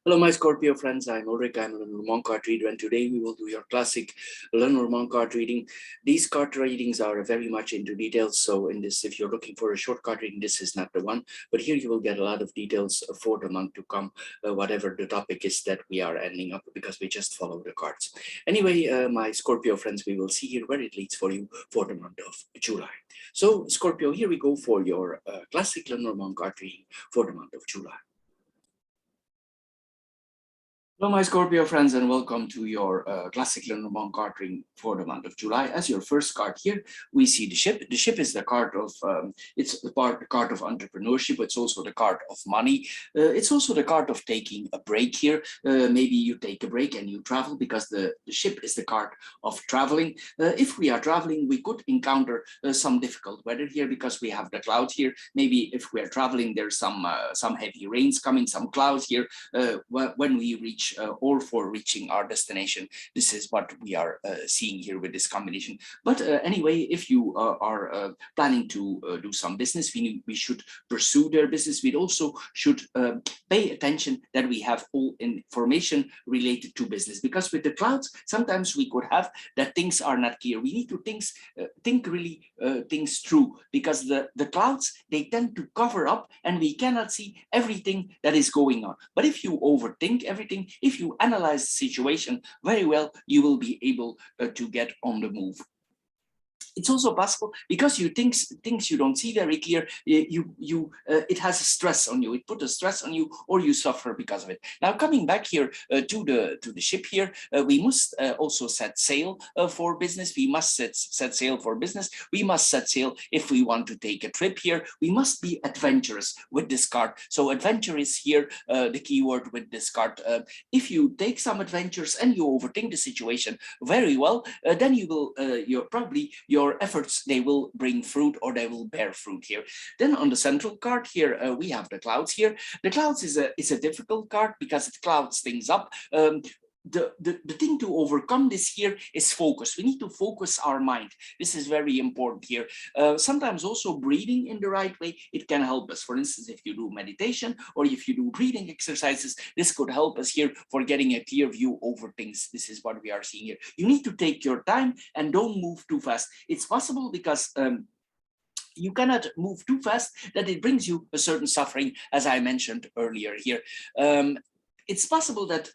Hello, my Scorpio friends. I'm Ulrich. I'm a Lenormand card reader, and today we will do your classic Lenormand card reading. These card readings are very much into details. So, in this, if you're looking for a short card reading, this is not the one. But here you will get a lot of details for the month to come, whatever the topic is that we are ending up, because we just follow the cards. Anyway, my Scorpio friends, we will see here where it leads for you for the month of July. So, Scorpio, here we go for your classic Lenormand card reading for the month of July. Hello, my Scorpio friends, and welcome to your classic Lenormand card reading for the month of July. As your first card here, we see the ship. The ship is the card of, it's the card of entrepreneurship. It's also the card of money. It's also the card of taking a break here. Maybe you take a break and you travel, because the ship is the card of traveling. If we are traveling, we could encounter some difficult weather here, because we have the cloud here. Maybe if we are traveling, there's some heavy rains coming, some clouds here when we reach or for reaching our destination. This is what we are seeing here with this combination. But anyway, if you are planning to do some business, we should pursue their business. We also should pay attention that we have all information related to business, because with the clouds, sometimes we could have that things are not clear. We need to think really things through, because the clouds, they tend to cover up and we cannot see everything that is going on. But if you overthink everything, if you analyze the situation very well, you will be able to get on the move. It's also possible, because you think things you don't see very clear, it has a stress on you. It put a stress on you, or you suffer because of it. Now, coming back here to the ship here, we must also set sail for business. We must set sail for business. We must set sail if we want to take a trip here. We must be adventurous with this card. So adventure is here the key word with this card. If you take some adventures and you overthink the situation very well, then you will your efforts, they will bring fruit, or they will bear fruit here. Then on the central card here, we have the clouds here. The clouds is a difficult card, because it clouds things up. The thing to overcome this here is focus. We need to focus our mind. This is very important here. Sometimes also breathing in the right way, it can help us. For instance, if you do meditation or if you do breathing exercises, this could help us here for getting a clear view over things. This is what we are seeing here. You need to take your time and don't move too fast. It's possible, because you cannot move too fast, that it brings you a certain suffering, as I mentioned earlier here. It's possible that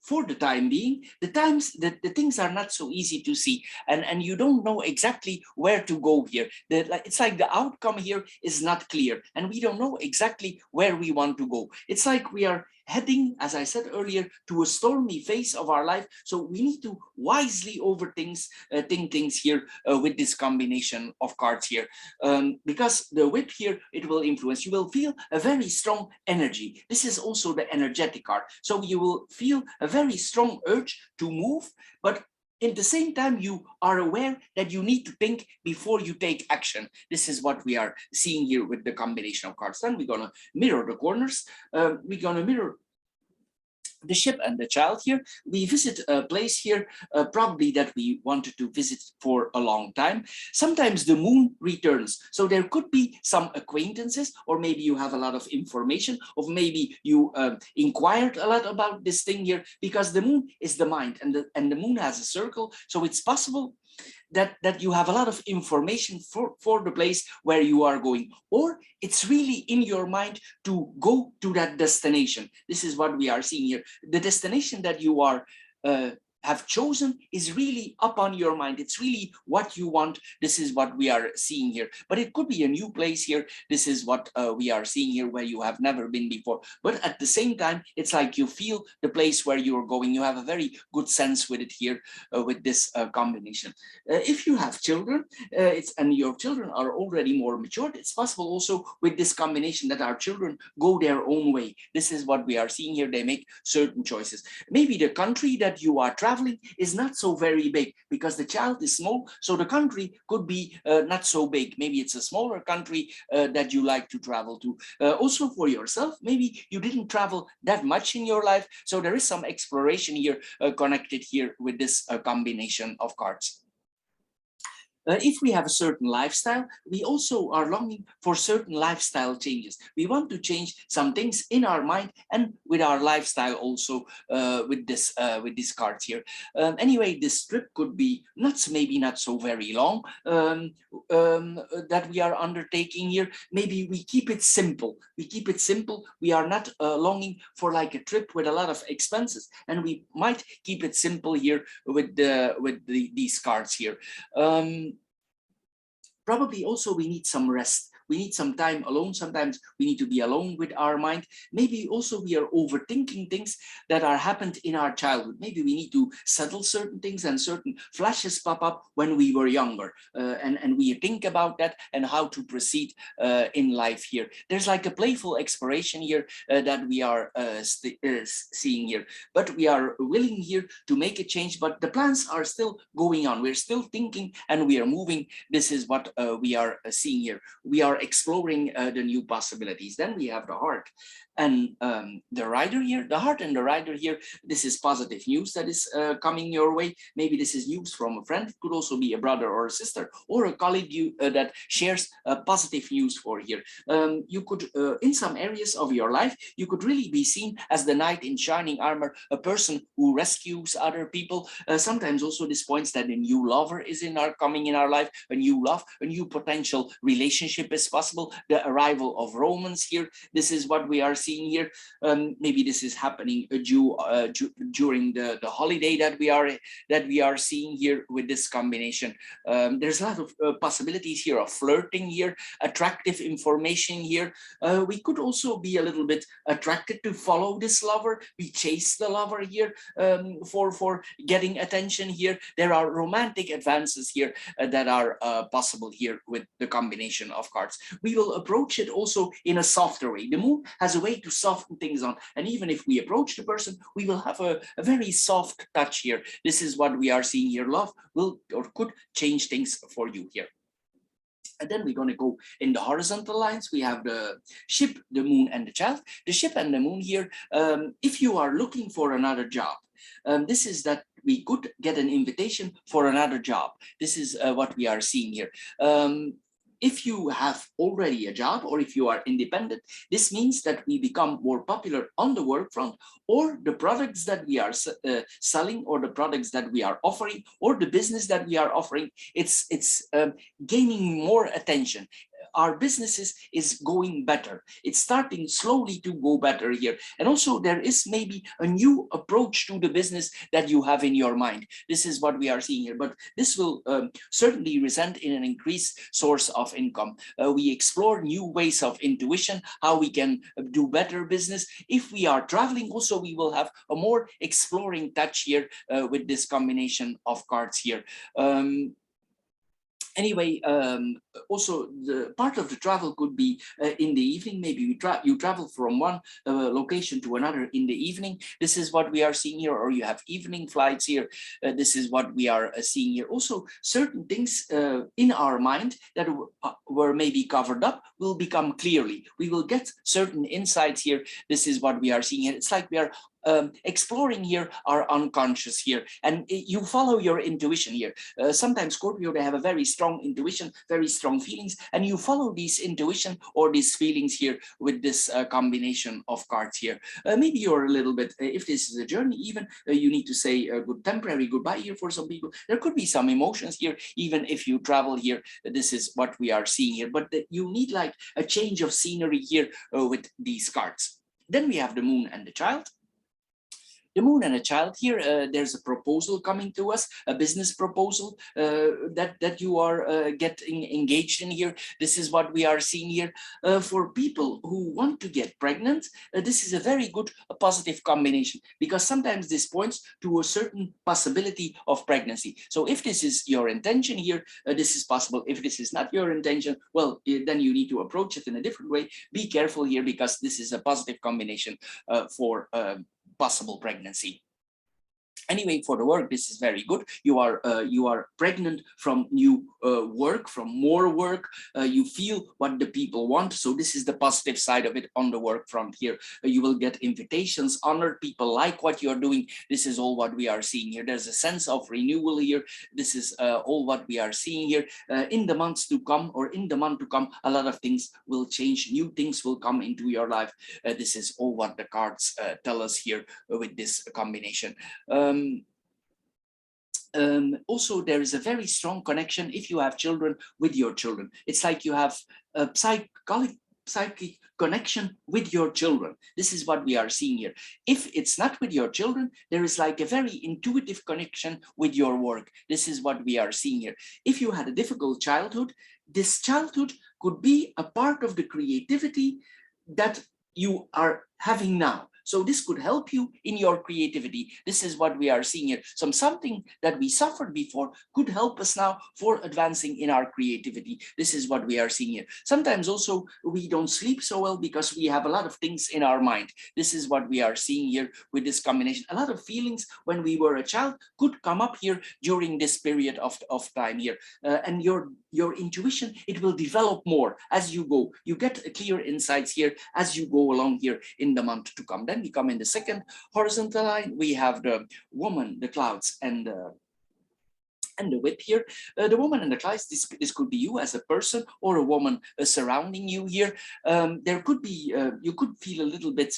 for the time being, the things are not so easy to see, and you don't know exactly where to go here. It's like the outcome here is not clear, and we don't know exactly where we want to go. It's like we are heading, as I said earlier, to a stormy phase of our life. So we need to wisely think things here with this combination of cards here, because the whip here, it will influence. You will feel a very strong energy. This is also the energetic card. So you will feel a very strong urge to move, but at the same time, you are aware that you need to think before you take action. This is what we are seeing here with the combination of cards. Then we're going to mirror the corners. We're going to mirror the ship and the child here. We visit a place here, probably that we wanted to visit for a long time. Sometimes the moon returns. So there could be some acquaintances, or maybe you have a lot of information, or maybe you inquired a lot about this thing here, because the moon is the mind, and the moon has a circle. So it's possible that you have a lot of information for the place where you are going, or it's really in your mind to go to that destination. This is what we are seeing here. The destination that you are have chosen is really up on your mind. It's really what you want. This is what we are seeing here. But it could be a new place here. This is what we are seeing here, where you have never been before. But at the same time, it's like you feel the place where you're going. You have a very good sense with it here, with this combination. If you have children, and your children are already more matured, it's possible also with this combination that our children go their own way. This is what we are seeing here. They make certain choices. Maybe the country that you are traveling is not so very big, because the child is small, so the country could be not so big. Maybe it's a smaller country that you like to travel to. Also for yourself, maybe you didn't travel that much in your life, so there is some exploration here connected here with this combination of cards. If we have a certain lifestyle, we also are longing for certain lifestyle changes. We want to change some things in our mind and with our lifestyle also, with this card here. Anyway, this trip could be maybe not so very long, that we are undertaking here. Maybe we keep it simple. We keep it simple. We are not longing for like a trip with a lot of expenses, and we might keep it simple here with these cards here. Probably also we need some rest. We need some time alone. Sometimes we need to be alone with our mind. Maybe also we are overthinking things that are happened in our childhood. Maybe we need to settle certain things, and certain flashes pop up when we were younger. And we think about that and how to proceed in life here. There's like a playful exploration here that we are seeing here. But we are willing here to make a change, but the plans are still going on. We're still thinking and we are moving. This is what we are seeing here. We are exploring the new possibilities. Then we have the heart and the rider here. The heart and the rider here, this is positive news that is coming your way. Maybe this is news from a friend. It could also be a brother or a sister or a colleague that shares positive news for here. You could, in some areas of your life, you could really be seen as the knight in shining armor, a person who rescues other people. Sometimes also this points that a new lover is coming in our life, a new love, a new potential relationship is possible, the arrival of romance here. This is what we are seeing here. Maybe this is happening during the holiday that we are seeing here with this combination. There's a lot of possibilities here of flirting here, attractive information here. We could also be a little bit attracted to follow this lover. We chase the lover here for getting attention here. There are romantic advances here that are possible here with the combination of cards. We will approach it also in a softer way. The moon has a way to soften things on, and even if we approach the person, we will have a very soft touch here. This is what we are seeing here. Love will or could change things for you here. And then we're going to go in the horizontal lines. We have the ship, the moon, and the child. The ship and the moon here, if you are looking for another job, this is that we could get an invitation for another job. This is what we are seeing here. If you have already a job or if you are independent, this means that we become more popular on the work front, or the products that we are selling, or the products that we are offering, or the business that we are offering, it's gaining more attention. Our businesses is going better. It's starting slowly to go better here. And also there is maybe a new approach to the business that you have in your mind. This is what we are seeing here, but this will certainly result in an increased source of income. We explore new ways of intuition, how we can do better business. If we are traveling also, we will have a more exploring touch here with this combination of cards here. Anyway, also the part of the travel could be in the evening. Maybe you travel from one location to another in the evening. This is what we are seeing here, or you have evening flights here. This is what we are seeing here. Also, certain things in our mind that were maybe covered up will become clearly. We will get certain insights here. This is what we are seeing here. It's like we are exploring here our unconscious here, and you follow your intuition here. Sometimes Scorpio, they have a very strong intuition, very strong feelings, and you follow these intuition or these feelings here with this combination of cards here. Maybe you're a little bit, if this is a journey, even you need to say a good temporary goodbye here for some people. There could be some emotions here, even if you travel here. This is what we are seeing here, but you need like a change of scenery here with these cards. Then we have the moon and the child. The moon and a child here, there's a proposal coming to us, a business proposal that you are getting engaged in here. This is what we are seeing here. For people who want to get pregnant, this is a very good, positive combination, because sometimes this points to a certain possibility of pregnancy. So if this is your intention here, this is possible. If this is not your intention, well, then you need to approach it in a different way. Be careful here, because this is a positive combination for possible pregnancy. Anyway, for the work, this is very good. You are pregnant from new work, from more work. You feel what the people want. So this is the positive side of it on the work front here. You will get invitations, honored, people like what you're doing. This is all what we are seeing here. There's a sense of renewal here. This is all what we are seeing here. In the months to come, or in the month to come, a lot of things will change. New things will come into your life. This is all what the cards tell us here with this combination. Also, there is a very strong connection if you have children with your children. It's like you have a psychic connection with your children. This is what we are seeing here. If it's not with your children, there is like a very intuitive connection with your work. This is what we are seeing here. If you had a difficult childhood, this childhood could be a part of the creativity that you are having now. So this could help you in your creativity. This is what we are seeing here. Something that we suffered before could help us now for advancing in our creativity. This is what we are seeing here. Sometimes also we don't sleep so well because we have a lot of things in our mind. This is what we are seeing here with this combination. A lot of feelings when we were a child could come up here during this period of time here. And your intuition, it will develop more as you go. You get clear insights here as you go along here in the month to come. Then we come in the second horizontal line. We have the woman, the clouds, and the whip here. The woman and the clouds, this could be you as a person or a woman surrounding you here. There could be, you could feel a little bit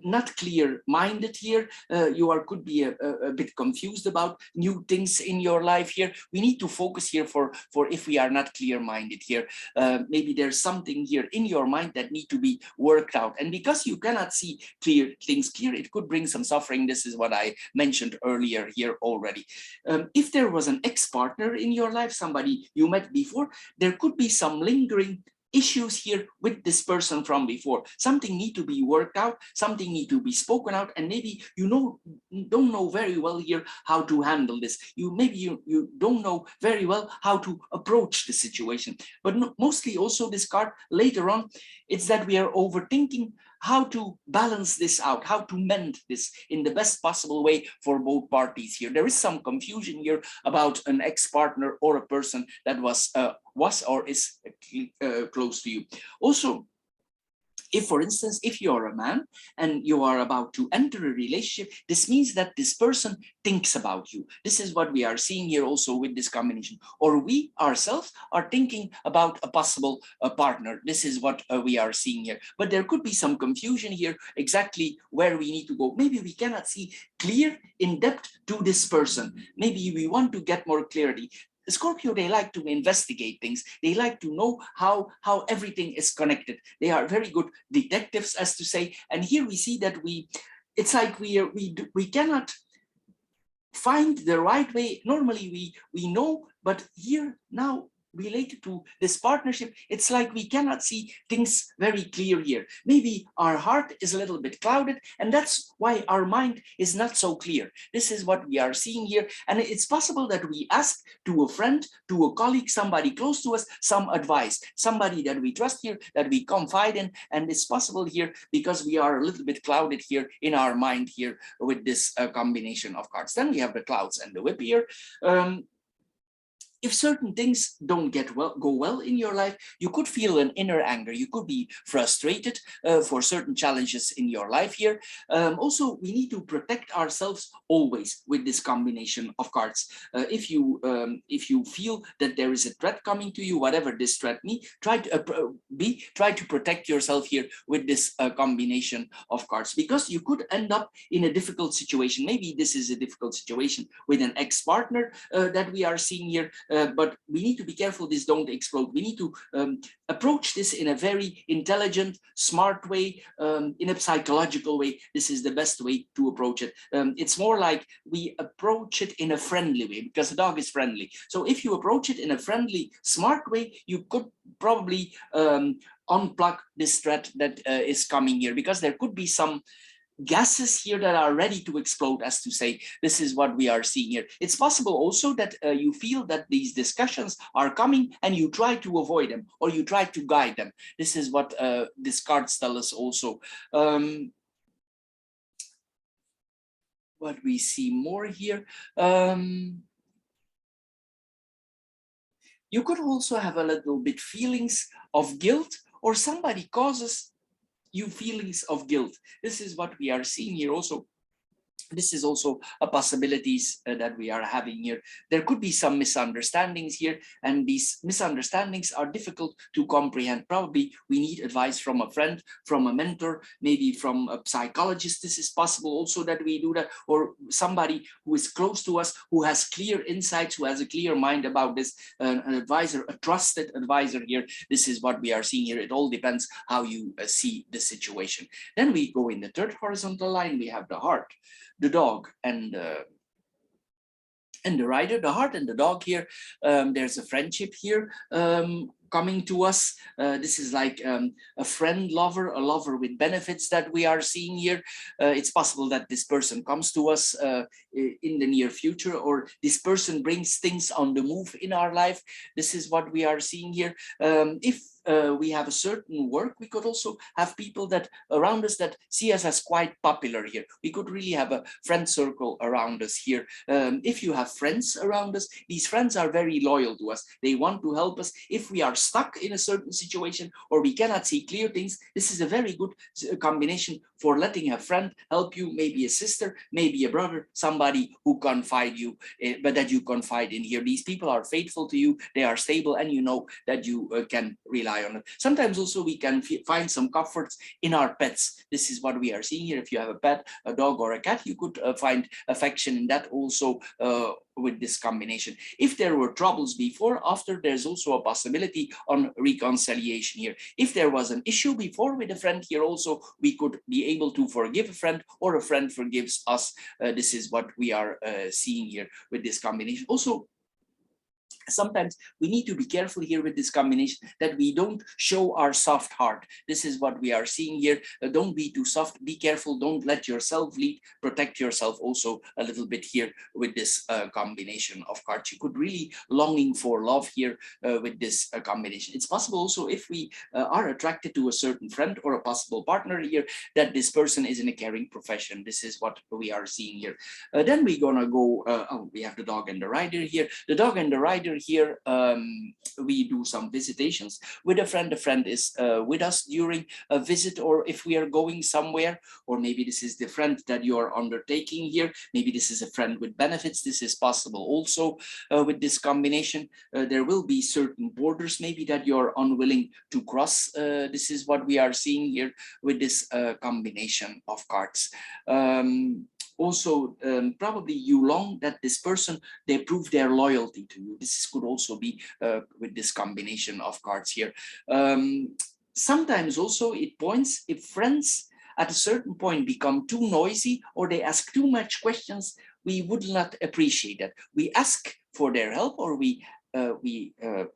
not clear-minded here. Could be a bit confused about new things in your life here. We need to focus here for if we are not clear-minded here. Maybe there's something here in your mind that need to be worked out. And because you cannot see things clear, it could bring some suffering. This is what I mentioned earlier here already. If there was an ex-partner in your life, somebody you met before, there could be some lingering issues here with this person from before. Something need to be worked out, something need to be spoken out, and maybe you don't know very well here how to handle this. Maybe you don't know very well how to approach the situation. But mostly also this card later on, it's that we are overthinking how to balance this out, how to mend this in the best possible way for both parties here. There is some confusion here about an ex-partner or a person that was or is close to you. Also, if, for instance, if you're a man and you are about to enter a relationship, this means that this person thinks about you. This is what we are seeing here also with this combination. Or we ourselves are thinking about a possible partner. This is what we are seeing here. But there could be some confusion here exactly where we need to go. Maybe we cannot see clear in depth to this person. Maybe we want to get more clarity. Scorpio, they like to investigate things. They like to know how everything is connected. They are very good detectives, as to say. And here we see that it's like we cannot find the right way. Normally we know, but here now, related to this partnership, it's like we cannot see things very clear here. Maybe our heart is a little bit clouded, and that's why our mind is not so clear. This is what we are seeing here. And it's possible that we ask to a friend, to a colleague, somebody close to us, some advice, somebody that we trust here, that we confide in. And it's possible here because we are a little bit clouded here in our mind here with this combination of cards. Then we have the clouds and the whip here. If certain things don't go well in your life, you could feel an inner anger. You could be frustrated for certain challenges in your life here. Also, we need to protect ourselves always with this combination of cards. If you feel that there is a threat coming to you, whatever this threat may try to protect yourself here with this combination of cards, because you could end up in a difficult situation. Maybe this is a difficult situation with an ex-partner that we are seeing here. But we need to be careful this don't explode. We need to approach this in a very intelligent, smart way, in a psychological way. This is the best way to approach it. It's more like we approach it in a friendly way, because the dog is friendly. So if you approach it in a friendly, smart way, you could probably unplug this threat that is coming here, because there could be some gases here that are ready to explode, as to say. This is what we are seeing here. It's possible also that you feel that these discussions are coming and you try to avoid them, or you try to guide them. This is what these cards tell us also. what we see more here. You could also have a little bit feelings of guilt, or somebody causes you feelings of guilt. This is what we are seeing here also. This is also a possibilities that we are having here. There could be some misunderstandings here, and these misunderstandings are difficult to comprehend. Probably we need advice from a friend, from a mentor, maybe from a psychologist. This is possible also that we do that, or somebody who is close to us, who has clear insights, who has a clear mind about this, an advisor, a trusted advisor here. This is what we are seeing here. It all depends how you see the situation. Then we go in the third horizontal line, we have the heart, the dog, and the rider, the heart and the dog here. There's a friendship here coming to us. This is like a friend lover, a lover with benefits that we are seeing here. It's possible that this person comes to us in the near future, or this person brings things on the move in our life. This is what we are seeing here. If we have a certain work, we could also have people that around us that see us as quite popular here. We could really have a friend circle around us here. If you have friends around us, these friends are very loyal to us. They want to help us. If we are stuck in a certain situation, or we cannot see clear things, this is a very good combination for letting a friend help you, maybe a sister, maybe a brother, somebody who confide you, but that you confide in here. These people are faithful to you, they are stable, and you know that you can rely on it. Sometimes also we can find some comforts in our pets. This is what we are seeing here. If you have a pet, a dog or a cat, you could find affection in that also with this combination. If there were troubles before, after, there's also a possibility on reconciliation here. If there was an issue before with a friend here also, we could be able to forgive a friend, or a friend forgives us. This is what we are seeing here with this combination. Also, sometimes we need to be careful here with this combination that we don't show our soft heart. This is what we are seeing here. Don't be too soft, be careful, don't let yourself lead, protect yourself also a little bit here with this combination of cards. You could really longing for love here with this combination. It's possible also, if we are attracted to a certain friend or a possible partner here, that this person is in a caring profession. This is what we are seeing here. Then we're gonna go, we have the dog and the rider here. The dog and the rider here, we do some visitations with a friend. The friend is with us during a visit, or if we are going somewhere, or maybe this is the friend that you are undertaking here. Maybe this is a friend with benefits. This is possible also with this combination. There will be certain borders maybe that you're unwilling to cross. This is what we are seeing here with this combination of cards. Also, probably you long that this person, they prove their loyalty to you. This could also be with this combination of cards here. Sometimes also it points, if friends at a certain point become too noisy, or they ask too much questions, we would not appreciate that. We ask for their help, or we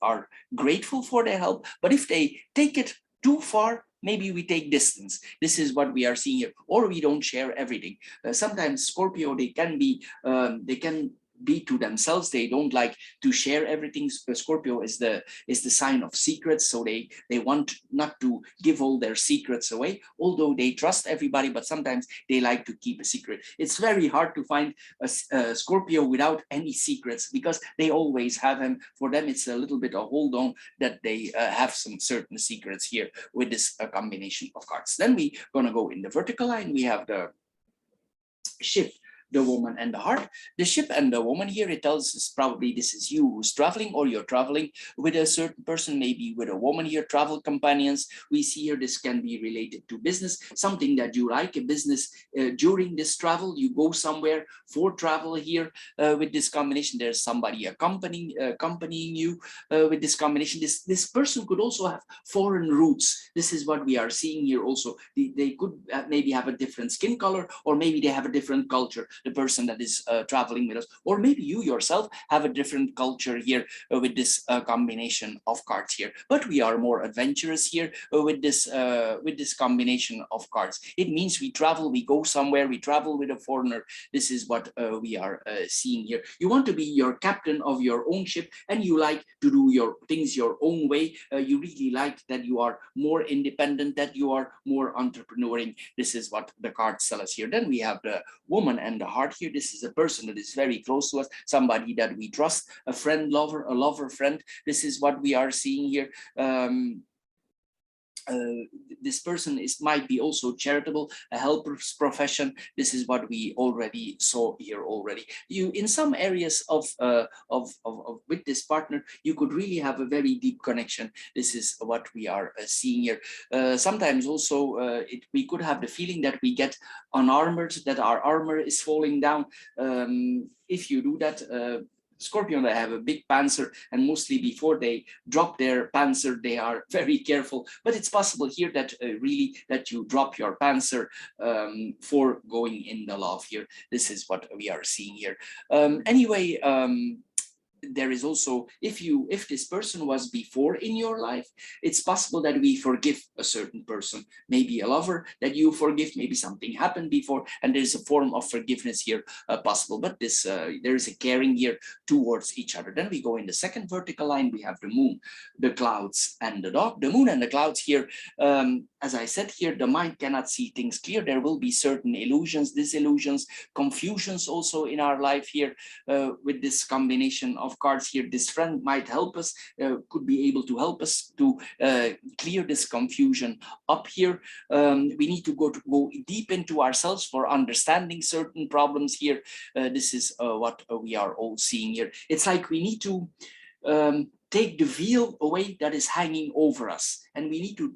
are grateful for their help, but if they take it too far, maybe we take distance. This is what we are seeing here, or we don't share everything. Sometimes Scorpio, they can be to themselves. They don't like to share everything. Scorpio is the sign of secrets, so they want not to give all their secrets away, although they trust everybody, but sometimes they like to keep a secret. It's very hard to find a Scorpio without any secrets, because they always have them. For them, it's a little bit a hold on that they have some certain secrets here with this combination of cards. Then we gonna go in the vertical line. We have the ship, the woman, and the heart. The ship and the woman here, it tells us probably this is you who's traveling, or you're traveling with a certain person, maybe with a woman here, travel companions. We see here this can be related to business, something that you like, a business during this travel. You go somewhere for travel here with this combination. There's somebody accompanying you with this combination. This person could also have foreign roots. This is what we are seeing here also. They could maybe have a different skin color, or maybe they have a different culture, the person that is traveling with us, or maybe you yourself have a different culture here with this combination of cards here. But we are more adventurous here with this combination of cards. It means we travel, we go somewhere, we travel with a foreigner. This is what we are seeing here. You want to be your captain of your own ship, and you like to do your things your own way. You really like that you are more independent, that you are more entrepreneuring. This is what the cards tell us here. Then we have the woman and the the heart here. This is a person that is very close to us, somebody that we trust, a friend, lover, a lover, friend. This is what we are seeing here. This person might be also charitable, a helper's profession. This is what we already saw here already. You, in some areas of with this partner, you could really have a very deep connection. This is what we are seeing here. Sometimes also we could have the feeling that we get unarmored, that our armor is falling down. If you do that, Scorpio, they have a big panzer, and mostly before they drop their panzer, they are very careful. But it's possible here that really that you drop your panzer for going in the love here. This is what we are seeing here. Anyway, there is also, if this person was before in your life, it's possible that we forgive a certain person, maybe a lover that you forgive, maybe something happened before, and there's a form of forgiveness here possible. But this there is a caring here towards each other. Then we go in the second vertical line. We have the moon, the clouds, and the dog. The moon and the clouds here, as I said here, the mind cannot see things clear. There will be certain illusions, disillusions, confusions also in our life here with this combination of cards here. This friend might help us, could be able to help us to clear this confusion up here. We need to go deep into ourselves for understanding certain problems here. This is what we are all seeing here. It's like we need to take the veil away that is hanging over us, and we need to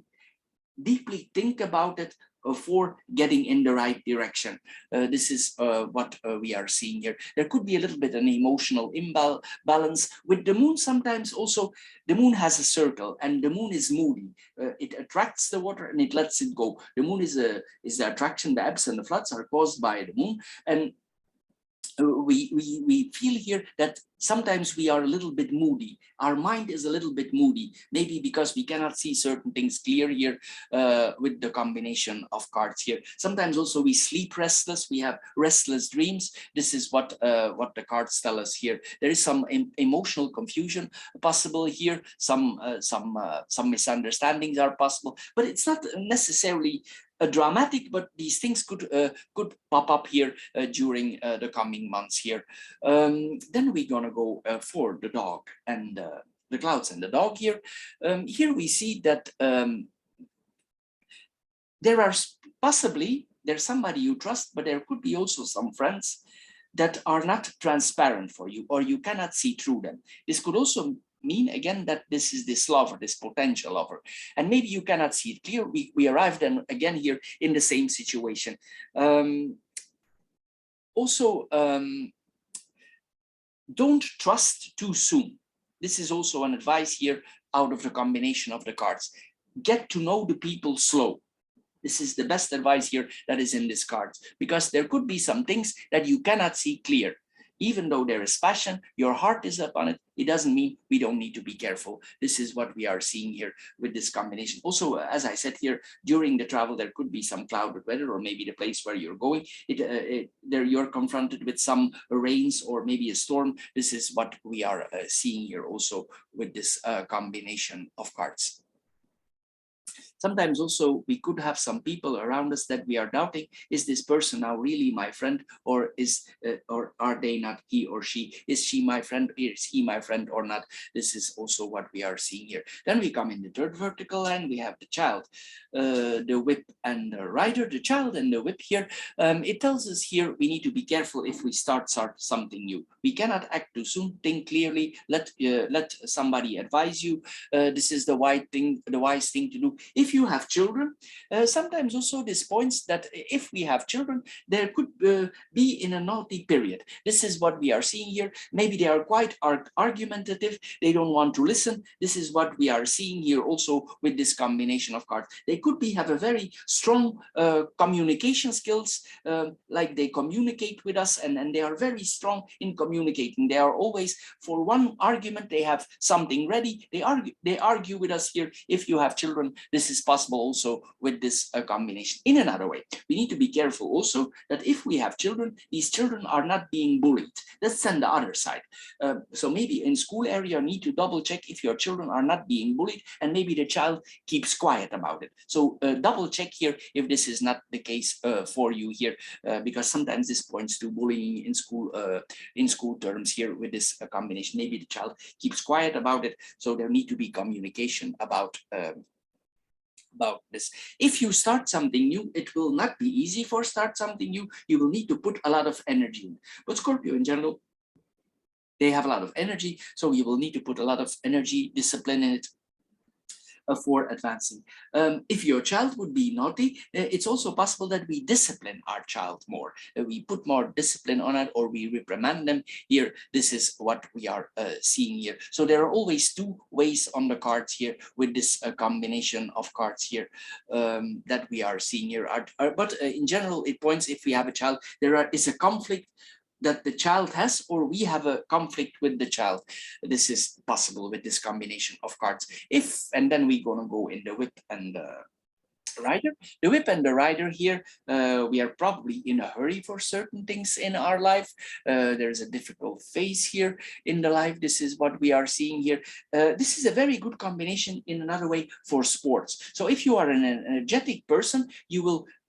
deeply think about it for getting in the right direction. This is what we are seeing here. There could be a little bit an emotional imbalance with the moon. Sometimes also the moon has a circle, and the moon is moody. It attracts the water and it lets it go. The moon is the attraction. The ebbs and the floods are caused by the moon, and we feel here that sometimes we are a little bit moody. Our mind is a little bit moody, maybe because we cannot see certain things clear here with the combination of cards here. Sometimes also we sleep restless. We have restless dreams. This is what the cards tell us here. There is some emotional confusion possible here. Some misunderstandings are possible, but it's not necessarily dramatic, but these things could pop up here during the coming months here. Then we're gonna go for the dog and the clouds and the dog here. Here we see that there are possibly there's somebody you trust, but there could be also some friends that are not transparent for you, or you cannot see through them. This could also mean again that this is this lover, this potential lover, and maybe you cannot see it clear. We arrive then again here in the same situation. Don't trust too soon. This is also an advice here out of the combination of the cards. Get to know the people slow. This is the best advice here that is in this cards, because there could be some things that you cannot see clear. Even though there is passion, your heart is upon it, it doesn't mean we don't need to be careful. This is what we are seeing here with this combination. Also, as I said here, during the travel, there could be some clouded weather, or maybe the place where you're going, there you're confronted with some rains or maybe a storm. This is what we are seeing here also with this combination of cards. Sometimes also we could have some people around us that we are doubting, is this person now really my friend, or are they not he or she? Is she my friend? Is he my friend or not? This is also what we are seeing here. Then we come in the third vertical line. We have the child, the whip and the rider. The child and the whip here. It tells us here we need to be careful if we start something new. We cannot act too soon. Think clearly. Let somebody advise you. This is the wise thing to do. If you have children, sometimes also this points that if we have children, there could be in a naughty period. This is what we are seeing here. Maybe they are quite argumentative. They don't want to listen. This is what we are seeing here also with this combination of cards. They could have a very strong communication skills, like they communicate with us, and they are very strong in communicating. They are always, for one argument, they have something ready. They argue with us here. If you have children, this is is possible also with this combination. In another way, we need to be careful also that if we have children, these children are not being bullied. Let's send the other side. So maybe in school area, you need to double check if your children are not being bullied, and maybe the child keeps quiet about it. So double check here if this is not the case for you here, because sometimes this points to bullying in school terms here with this combination. Maybe the child keeps quiet about it, so there need to be communication about this. If you start something new, it will not be easy for start something new. You will need to put a lot of energy in. But Scorpio in general, they have a lot of energy, so you will need to put a lot of energy, discipline in it for advancing. If your child would be naughty, it's also possible that we discipline our child more. We put more discipline on it, or we reprimand them. Here, this is what we are seeing here. So there are always two ways on the cards here with this combination of cards here that we are seeing here. But in general, it points, if we have a child, there is a conflict that the child has, or we have a conflict with the child. This is possible with this combination of cards. And then we're gonna go in the whip and the rider. The whip and the rider here, we are probably in a hurry for certain things in our life. There's a difficult phase here in the life. This is what we are seeing here. This is a very good combination in another way for sports. So if you are an energetic person,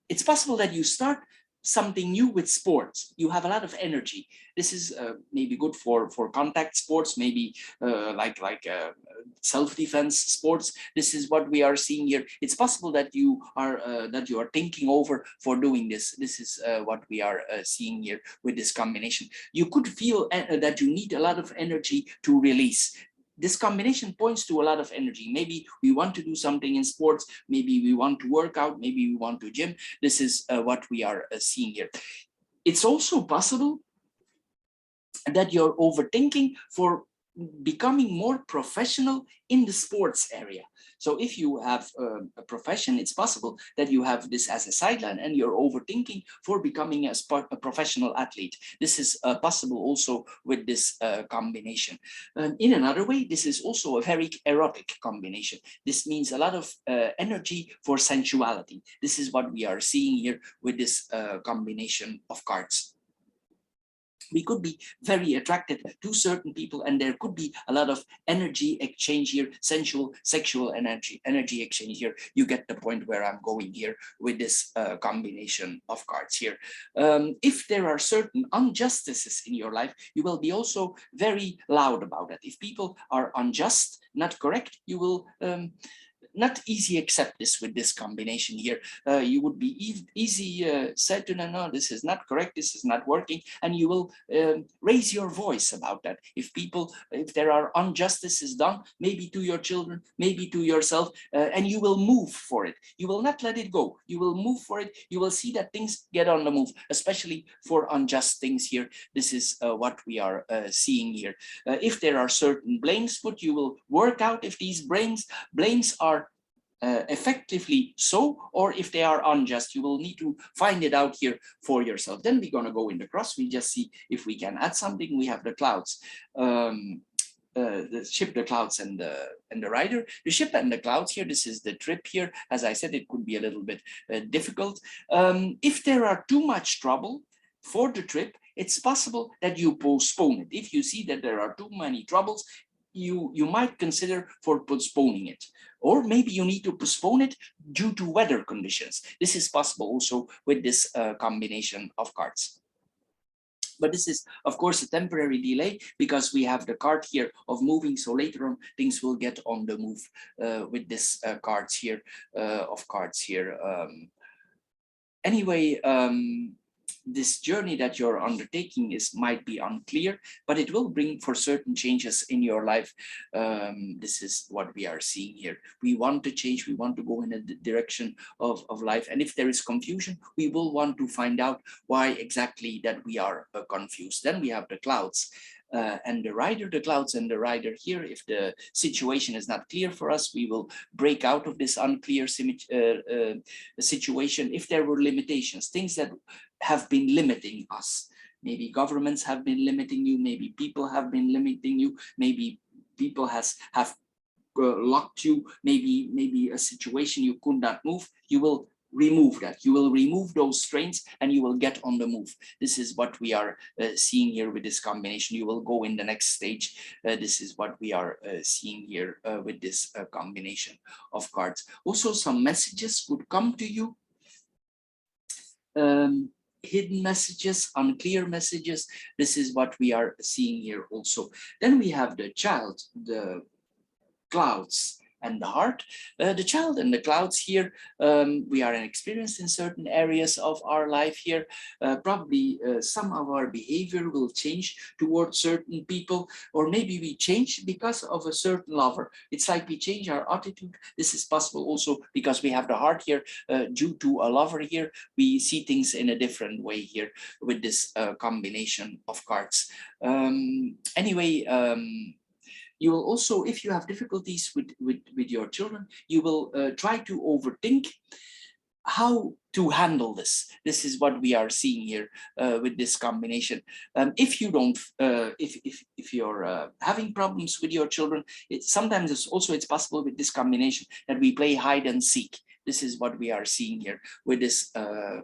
it's possible that you start something new with sports. You have a lot of energy. This is maybe good for contact sports, maybe like self-defense sports. This is what we are seeing here. It's possible that you are thinking over for doing this. This is what we are seeing here with this combination. You could feel that you need a lot of energy to release. This combination points to a lot of energy. Maybe we want to do something in sports, maybe we want to work out, maybe we want to gym. This is what we are seeing here. It's also possible that you're overthinking for becoming more professional in the sports area. So if you have a profession, it's possible that you have this as a sideline and you're overthinking for becoming a professional athlete. This is possible also with this combination. In another way, this is also a very erotic combination. This means a lot of energy for sensuality. This is what we are seeing here with this combination of cards. We could be very attracted to certain people, and there could be a lot of energy exchange here, sensual, sexual energy exchange here. You get the point where I'm going here with this combination of cards here. If there are certain injustices in your life, you will be also very loud about it. If people are unjust, not correct, you will not easy accept this with this combination here. You would be easy said to no, this is not correct, this is not working, and you will raise your voice about that. If there are injustices done, maybe to your children, maybe to yourself, and you will move for it. You will not let it go. You will move for it. You will see that things get on the move, especially for unjust things here. This is what we are seeing here. If there are certain blames put, you will work out if these blames are effectively so, or if they are unjust. You will need to find it out here for yourself. Then we're going to go in the cross. We just see if we can add something. We have the clouds, the ship, the clouds, and the rider. The ship and the clouds here, this is the trip here. As I said, it could be a little bit difficult. If there are too much trouble for the trip, it's possible that you postpone it. If you see that there are too many troubles, you might consider for postponing it, or maybe you need to postpone it due to weather conditions. This is possible also with this combination of cards. But this is, of course, a temporary delay because we have the card here of moving. So later on, things will get on the move with this cards here of cards here. Anyway, this journey that you're undertaking might be unclear, but it will bring for certain changes in your life. This is what we are seeing here. We want to change, we want to go in a direction of life. And if there is confusion, we will want to find out why exactly that we are confused. Then we have the clouds. And the rider, the clouds and the rider here. If the situation is not clear for us, we will break out of this unclear situation. If there were limitations, things that have been limiting us, maybe governments have been limiting you, maybe people have been limiting you, maybe people have locked you, maybe a situation you could not move, you will remove that. You will remove those strains and you will get on the move. This is what we are seeing here with this combination. You will go in the next stage. This is what we are seeing here with this combination of cards. Also, some messages could come to you. Hidden messages, unclear messages. This is what we are seeing here also. Then we have the child, the clouds, and the heart. The child and the clouds here, we are inexperienced in certain areas of our life here. Probably some of our behavior will change towards certain people, or maybe we change because of a certain lover. It's like we change our attitude. This is possible also because we have the heart here. Due to a lover here, we see things in a different way here with this combination of cards. Anyway, you will also, if you have difficulties with your children, you will try to overthink how to handle this. This is what we are seeing here with this combination. If you don't, if you're having problems with your children, sometimes it's possible with this combination that we play hide and seek. This is what we are seeing here with this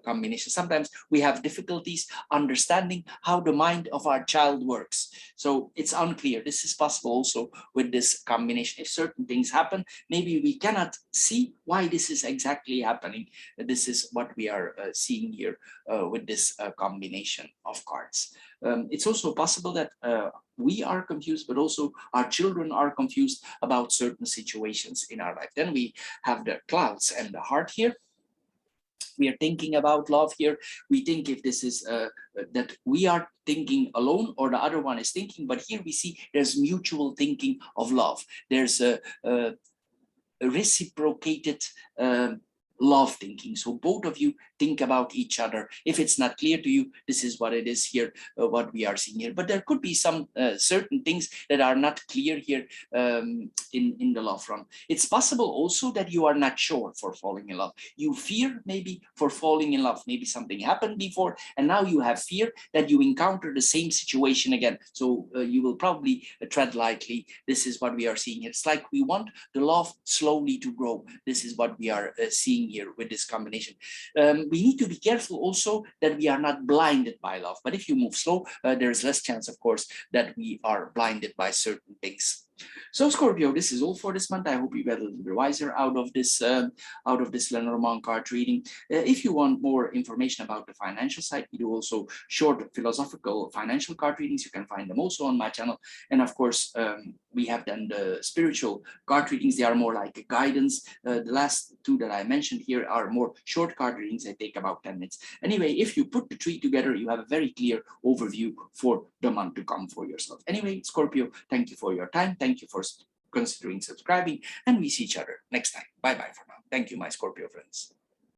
combination. Sometimes we have difficulties understanding how the mind of our child works. So it's unclear. This is possible also with this combination. If certain things happen, maybe we cannot see why this is exactly happening. This is what we are seeing here with this combination of cards. It's also possible that we are confused, but also our children are confused about certain situations in our life. Then we have the clouds and the heart here. We are thinking about love here. We think if this is that we are thinking alone or the other one is thinking, but here we see there's mutual thinking of love. There's a reciprocated love thinking. So both of you think about each other. If it's not clear to you, this is what it is here, what we are seeing here. But there could be some certain things that are not clear here in the love front. It's possible also that you are not sure for falling in love. You fear maybe for falling in love. Maybe something happened before and now you have fear that you encounter the same situation again. So you will probably tread lightly. This is what we are seeing. It's like we want the love slowly to grow. This is what we are seeing here with this combination. We need to be careful also that we are not blinded by love. But if you move slow, there's less chance, of course, that we are blinded by certain things. So Scorpio, this is all for this month. I hope you get a little bit wiser out of this Lenormand card reading. If you want more information about the financial side, we do also short philosophical financial card readings. You can find them also on my channel. And of course, we have then the spiritual card readings. They are more like a guidance. The last two that I mentioned here are more short card readings. They take about 10 minutes. Anyway, if you put the three together, you have a very clear overview for the month to come for yourself. Anyway, Scorpio, thank you for your time. Thank you for considering subscribing, and we see each other next time. Bye-bye for now. Thank you, my Scorpio friends.